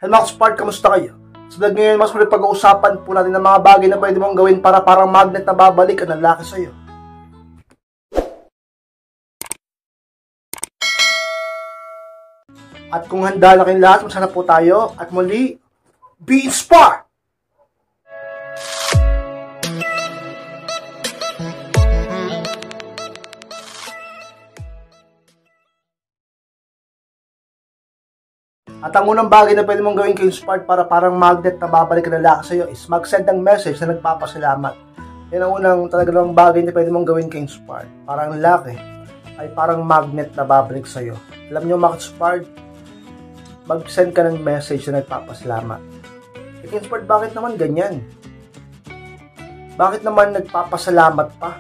Hello mga Spark, kamusta kayo? Sa vlog ngayon, mas muli pag-uusapan po natin ng mga bagay na pwede mong gawin para parang magnet na babalik ang lalaki sa'yo. At kung handa na kayong lahat, masana po tayo. At muli, be inspired! At ang unang bagay na pwede mong gawin kay Spark para parang magnet na babalik ang lalaki sa'yo is mag-send ng message na nagpapasalamat. Yan ang unang talagang bagay na pwede mong gawin kay Spark. Parang lalaki ay parang magnet na babalik sa'yo. Alam nyo mga Spark, mag-send ka ng message na nagpapasalamat. Kay Spark, bakit naman ganyan? Bakit naman nagpapasalamat pa?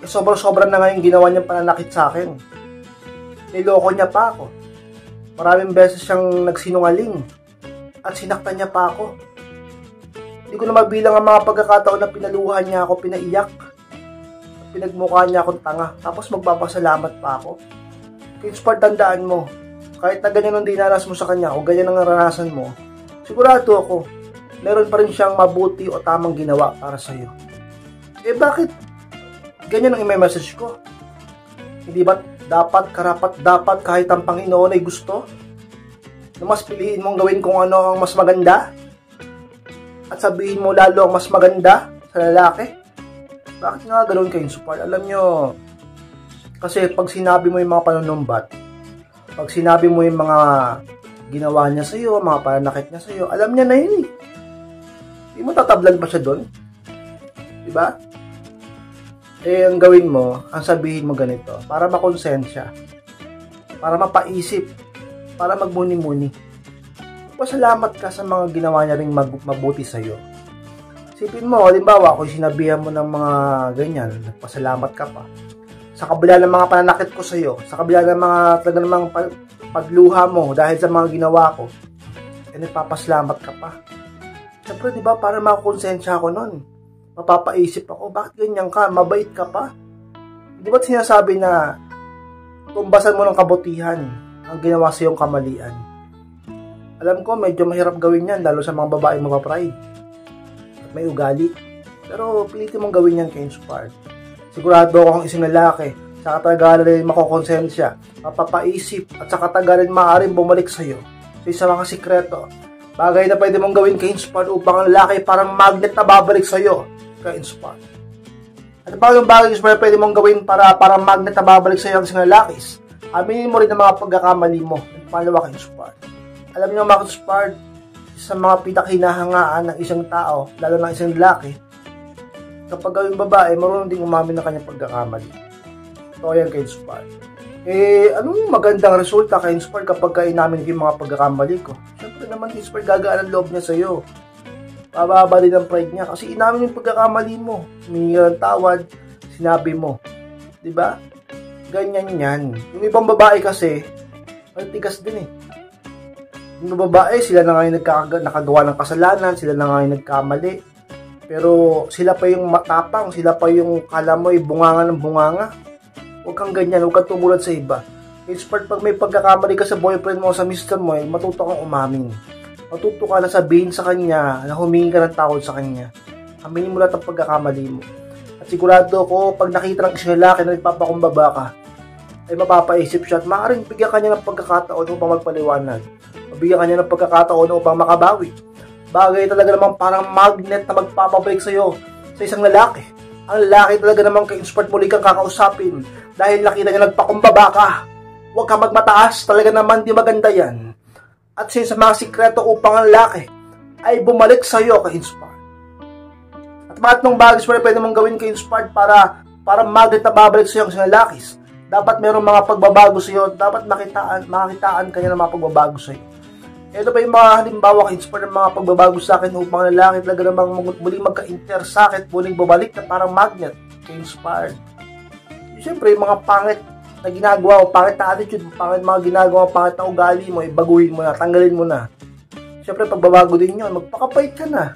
Sobrang-sobra na nga yung ginawa niyang pananakit sa akin. Niloko niya pa ako. Maraming beses siyang nagsinungaling at sinaktan niya pa ako. Hindi ko na mabilang ang mga pagkakataon na pinaluhan niya ako, pinaiyak, at pinagmukha niya akong tanga, tapos magpapasalamat pa ako. Kaya Spark, tandaan mo, kahit na ganyan ang dinaras mo sa kanya o ganyan ang naranasan mo, sigurado ako, meron pa rin siyang mabuti o tamang ginawa para sa'yo. Eh bakit ganyan ang i-message ko? Hindi ba dapat kahit ang Panginoon ay gusto na mas piliin mong gawin kung ano ang mas maganda at sabihin mo lalo ang mas maganda sa lalaki? Bakit nga ganoon kayo, Spark? Alam nyo, kasi pag sinabi mo yung mga panunumbat, pag sinabi mo yung mga ginawa niya sa'yo, mga pananakit niya sa'yo, alam niya na yun eh. Hindi mo tatablan pa siya doon, diba? Eh, ang gawin mo, ang sabihin mo ganito, para makonsensya, para mapaisip, para magmuni-muni. Pasalamat ka sa mga ginawa niya ring mabuti sa'yo. Isipin mo, halimbawa, kung sinabihan mo ng mga ganyan, nagpasalamat ka pa. Sa kabila ng mga pananakit ko sa'yo, sa kabila ng mga talagang pagluha mo dahil sa mga ginawa ko, eh, nagpapasalamat ka pa. Siyempre, di ba, para makakonsensya ako nun. Mapapaisip ako, bakit ganyan ka? Mabait ka pa? Di ba't sinasabi na tumbasan mo ng kabutihan ang ginawa sa iyong kamalian? Alam ko, medyo mahirap gawin yan, lalo sa mga babaeng mapapride at may ugali. Pero pilitin mong gawin yan kay Spark. Sigurado akong isang lalaki, sa katagalan rin makokonsensya, mapapaisip, at sa katagalan maaaring bumalik sa iyo sa isang mga sikreto. Bagay na pwede mong gawin kay Spark upang ang lalaki parang magnet na babalik sa iyo kay Spark. Ano pa yung bagay na pwede mong gawin para parang magnet na babalik sa iyo ang isang lalakis? Aminin mo rin ang mga pagkakamali mo. Pangalawa kay Spark. Alam niyo mga Spark, sa mga pinakahinahangaan ng isang tao, lalo ng isang lalaki, kapag gawing babae, marunong ding umamin ng kanyang pagkakamali. Ito yan kay Spark. Eh, anong magandang resulta kay Spark kapag inamin ko yung mga pagkakamali ko? Siyempre naman kay Spark, gagaan ang loob niya sa iyo. Pababa din ang pride niya kasi inamin yung pagkakamali mo. Humingi ng tawad, sinabi mo. Diba? Ganyan yan. Yung ibang babae kasi, ay tigas din eh. Yung babae, sila na nga yung nakagawa ng kasalanan, sila na nga yung nagkamali. Pero sila pa yung matapang, sila pa yung kala mo ay bunganga ng bunganga. Huwag kang ganyan, huwag kang tumulad sa iba. Expert, pag may pagkakamali ka sa boyfriend mo, sa mister mo, matuto kang umamin. Matuto ka na sabihin sa kanya na humingi ka ng tawad sa kanya. Aminin mo lahat ang pagkakamali mo. At sigurado ko, pag nakita ng isang lalaki na nagpapakumbaba ka, ay mapapaisip siya at maaaring bigyan kanya ng pagkakataon upang magpaliwanag. Mabigyan kanya ng pagkakataon upang makabawi. Bagay talaga namang parang magnet na magpapabalik sa iyo sa isang lalaki. Ang lalaki talaga namang ka-inspired muli kang kakausapin dahil nakita niya nagpakumbaba ka. Huwag ka magmataas, talaga naman di maganda yan. At sa mga sikreto upang ang lalaki ay bumalik sa iyo ka-inspired. At matlong bagay na pwede mong gawin ka-inspired para magnet na babalik sa iyo ang isang lalakis. Dapat mayroong mga pagbabago sa iyo, dapat makitaan kanya ng mga pagbabago sa iyo. Ito ba yung mga halimbawa ka-inspired ng mga pagbabago sa akin upang ang lalaki talaga namang muling magka-intersakit, muling bumalik na parang magnet ka-inspired. Siyempre, yung mga pangit na ginagawa mo, pangit na attitude, pangit mga ginagawa, pangit na ugali mo, baguhin mo na, tanggalin mo na. Siyempre, pagbabago din yun, magpakapait ka na.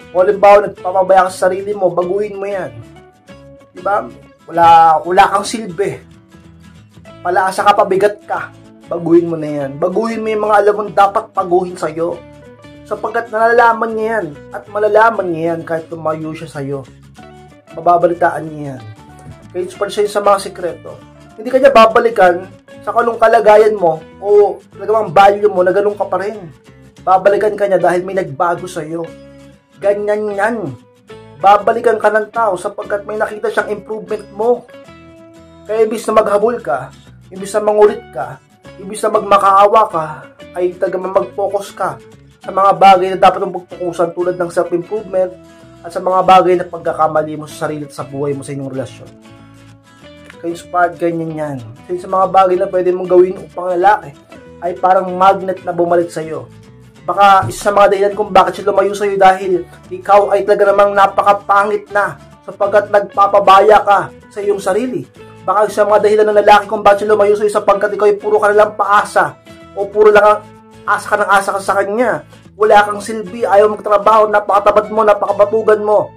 O halimbawa, nagpapabaya ka sa sarili mo, baguhin mo yan. Diba? Wala kang silbi. Palaasa ka, pabigat ka. baguhin mo na yan. Baguhin mo yung mga alam mong dapat baguhin sa'yo. Sapagkat nalalaman niya yan at malalaman niya yan kahit tumayo siya sa'yo. Mababalitaan niya yan. Kaya inspire siya sa mga sikreto. Hindi ka niya babalikan sa kalong kalagayan mo o nagawang value mo na ganun ka pa rin. Babalikan ka niya dahil may nagbago sa'yo. Ganyan yan. Babalikan ka ng tao sapagkat may nakita siyang improvement mo. Kaya imbis na maghabol ka, imbis na mangulit ka, imbis na magmakaawa ka, ay talagang mag-focus ka sa mga bagay na dapat mong pagpukusan tulad ng self-improvement at sa mga bagay na pagkakamali mo sa sarili at sa buhay mo sa inyong relasyon. Kaya inspired, ganyan yan. Kasi sa mga bagay na pwede mong gawin upang lalaki ay parang magnet na bumalik sa'yo. Baka isa sa mga dahilan kung bakit siya lumayo sa'yo dahil ikaw ay talaga namang napakapangit na sapagkat nagpapabaya ka sa iyong sarili. Baka isa sa mga dahilan ng lalaki kung bakit siya lumayo sa'yo sapagkat ikaw ay puro ka nalang paasa o puro lang asa ka ng asa ka sa kanya. Wala kang silbi, ayaw magtrabaho, napakatabad mo, napakabatugan mo.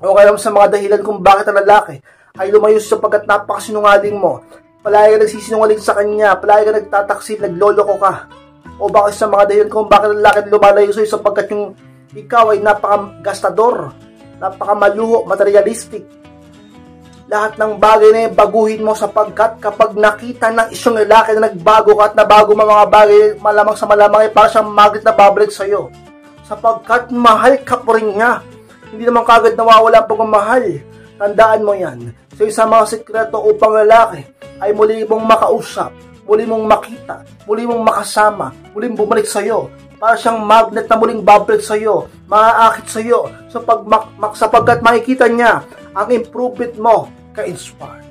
O kaya sa mga dahilan kung bakit ang lalaki ay lumayo sapagkat napakasinungaling mo. Palagi ka nagsisinungaling sa kanya, palagi ka nagtataksil, nagloloko ka. O baka sa mga dahilan kung bakit ang lalaki lumalayo sa'yo sapagkat yung ikaw ay napakagastador, napakamaluho, materialistic. Lahat ng bagay na yung baguhin mo sapagkat kapag nakita ng isang lalaki na nagbago ka at nabago mga bagay, malamang sa malamang ay para siyang magnet na babalik sa'yo. Sapagkat mahal ka po rin niya. Hindi naman kagad nawawala ang pagmamahal. Tandaan mo yan. So isa mga sikreto upang lalaki ay muli mong makausap, muli mong makita, muli mong makasama, muling bumalik sa'yo. Para siyang magnet na muling babalik sa'yo, maaakit sa'yo sapagkat makikita niya ang improvement mo ka-inspire.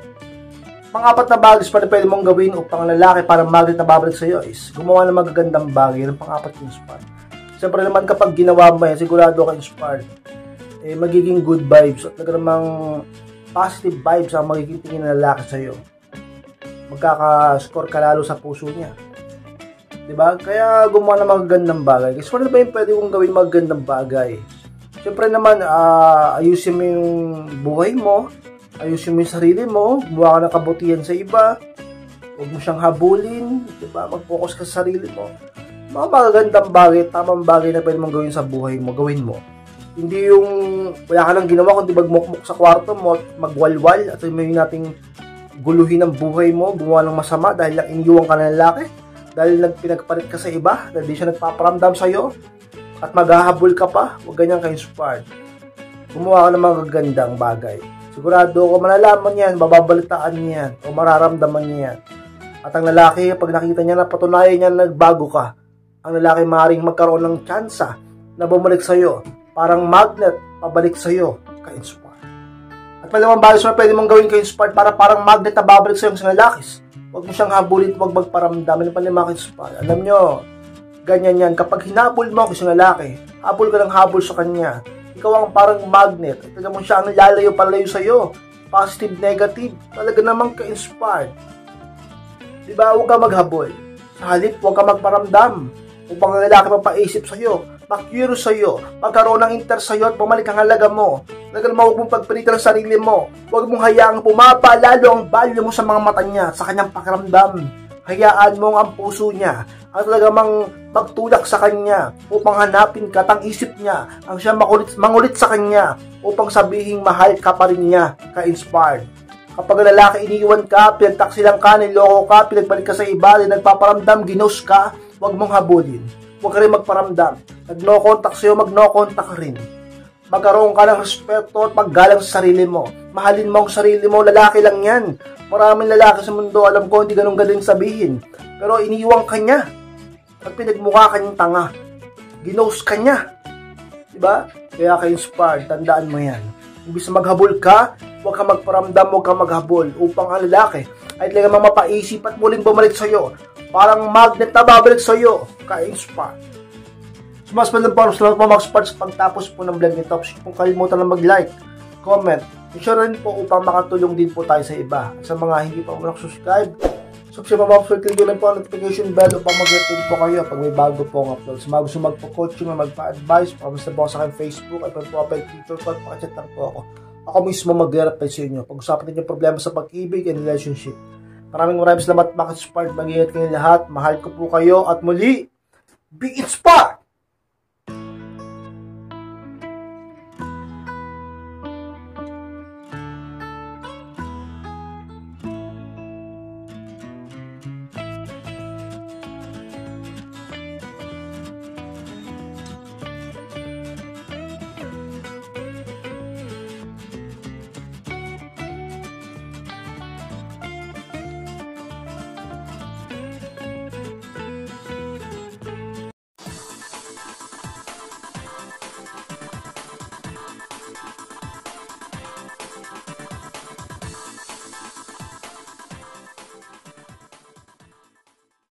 Pang-apat na bagay pa na pwede mong gawin upang lalaki para magnet na babalik sa'yo is gumawa ng magagandang bagay ng pang-apat inspire. Siyempre naman kapag ginawa mo yan, sigurado ka-inspired. Magiging good vibes at namang positive vibes ang magiging tingin ng lalaki sa'yo. Magkaka-score ka lalo sa puso niya. Diba? Kaya gumawa ng magagandang bagay. Kasi ano ba yung pwede kong gawin magagandang bagay? Siyempre naman, ayusin mo yung buhay mo, ayusin mo yung sarili mo, gumawa ka ng kabutihan sa iba, huwag mo siyang habulin, diba? Mag-focus ka sa sarili mo. Mga magagandang bagay, tamang bagay na pwede mong gawin sa buhay mo, gawin mo. Hindi yung wala ka nang ginawa kundi magmukmuk sa kwarto mo, magwalwal at may nating guluhin ang buhay mo, gumawa ng masama dahil lang iniwan ka ng lalaki, dahil pinagpalit ka sa iba, dahil di siya nagpaparamdam sa'yo, at maghahabol ka pa, huwag ganyan ka-inspired. Gumawa ka ng magagandang bagay. Sigurado ko malalaman yan, bababalitaan niya yan, o mararamdaman niya yan. At ang lalaki, pag nakita niya na patunayan niya na nagbago ka, ang lalaki maaaring magkaroon ng tsansa na bumalik sa'yo. Parang magnet, pabalik sa'yo, ka-inspired. At pwede mong bagay na pwede mong gawin ka-inspired para parang magnet na babalik sa'yo sa lalakis. Huwag mo siyang habulin, huwag magparamdam. Ano pa naman ka-inspired? Alam nyo, ganyan yan. Kapag hinabol mo ang isang lalaki, habol ka ng habol sa kanya. Ikaw ang parang magnet. Ito mo siya ang lalayo palayo sa'yo. Positive, negative. Talaga namang ka-inspired. Diba? Huwag ka maghabol. Sa halip, huwag ka magparamdam. Upang ang lalaki mapaisip sa'yo, mag-curious sa'yo, magkaroon ng interest sa'yo at bumalik ang halaga mo. Talagang huwag mong pagpilitan ang sarili mo. Huwag mong hayaang bumaba lalo ang value mo sa mga mata niya, sa kanyang pakiramdam. Hayaan mo ang puso niya at talagang magtulak sa kanya upang hanapin ka at ang isip niya ang siya mangulit sa kanya upang sabihin mahal ka pa rin niya, ka-inspired. Kapag lalaki iniwan ka, pinagtaksilang ka, niloko ka, pinagbalik ka sa iba, nagpaparamdam, ginos ka, huwag mong habulin. Huwag ka rin magparamdam. Nag-no contact sa'yo, mag-no contact ka rin. Magkaroon ka ng respeto at paggalang sa sarili mo. Mahalin mo ang sarili mo, lalaki lang yan. Maraming lalaki sa mundo, alam ko, hindi ganun galing sabihin. Pero iniwang ka niya. At pinagmukha ka niyang tanga. Ginos ka niya. Diba? Kaya ka-inspired, tandaan mo yan. Imbis na maghabol ka, huwag ka magparamdam, huwag ka maghabol. Upang ang lalaki ay talagang mapaisip at muling bumalik sa'yo. Parang magnet na babalik sa'yo. Ka-inspire. Mas malang po, salamat po mga sparks pagtapos po ng vlog nito. Kung kalimutan lang mag-like, comment, share rin po upang makatulong din po tayo sa iba. At sa mga hindi pa po subscribe, subscribe po, click lang po ang notification bell upang mag-update po kayo pag may bago po ang upload. Sa mga gusto magpo-coaching o magpa-advise, promise na po sa akin Facebook at profile picture ko at pakichat lang po ako. Ako mismo mag-reply sa inyo. Pag-usapan din yung problema sa pag-ibig and relationship. Maraming salamat mga ka-inspired. Mag-ingat kayo lahat. Mahal ko po kayo at muli, be inspired!